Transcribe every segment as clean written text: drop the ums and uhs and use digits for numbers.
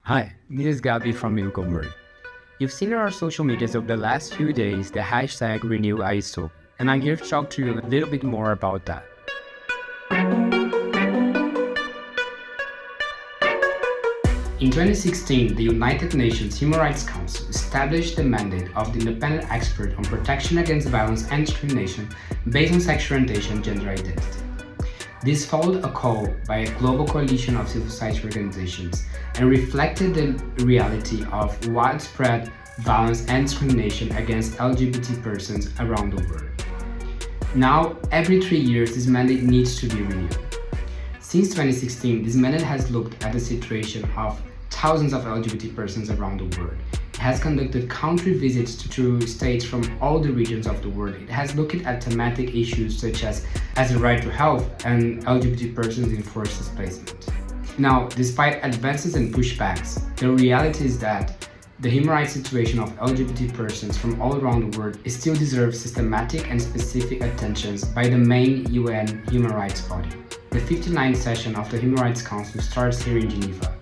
Hi, this is Gabi from ILGA World. You've seen on our social medias over the last few days the hashtag renewal, and I'm here to talk to you a little bit more about that. In 2016, the United Nations Human Rights Council established the mandate of the independent expert on protection against violence and discrimination based on sexual orientation and gender identity. This followed a call by a global coalition of civil society organizations and reflected the reality of widespread violence and discrimination against LGBT persons around the world. Now, every 3 years, this mandate needs to be renewed. Since 2016, this mandate has looked at the situation of thousands of LGBT persons around the world. It has conducted country visits to states from all the regions of the world. It has looked at thematic issues such as the right to health and LGBT persons in forced displacement. Now, despite advances and pushbacks, the reality is that the human rights situation of LGBT persons from all around the world still deserves systematic and specific attentions by the main UN human rights body. The 59th session of the Human Rights Council starts here in Geneva,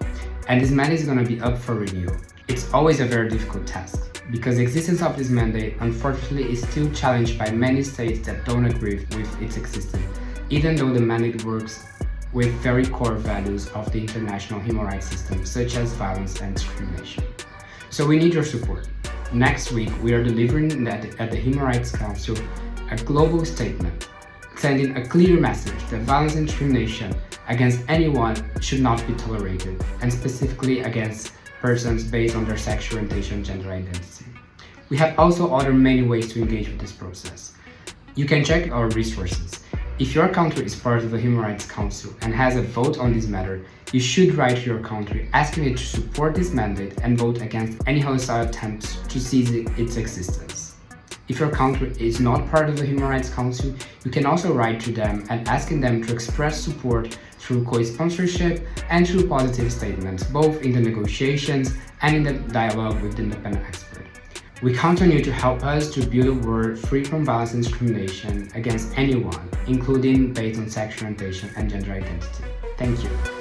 and this mandate is going to be up for renewal. It's always a very difficult task, because the existence of this mandate unfortunately is still challenged by many states that don't agree with its existence, even though the mandate works with very core values of the international human rights system, such as violence and discrimination. So we need your support. Next week, we are delivering at the Human Rights Council a global statement, sending a clear message that violence and discrimination against anyone should not be tolerated, and specifically against persons based on their sexual orientation and gender identity. We have also other many ways to engage with this process. You can check our resources. If your country is part of the Human Rights Council and has a vote on this matter, you should write to your country asking it to support this mandate and vote against any hostile attempts to seize its existence. If your country is not part of the Human Rights Council, you can also write to them and asking them to express support through co-sponsorship and through positive statements, both in the negotiations and in the dialogue with the independent expert. We count on you to help us to build a world free from violence and discrimination against anyone, including based on sexual orientation and gender identity. Thank you.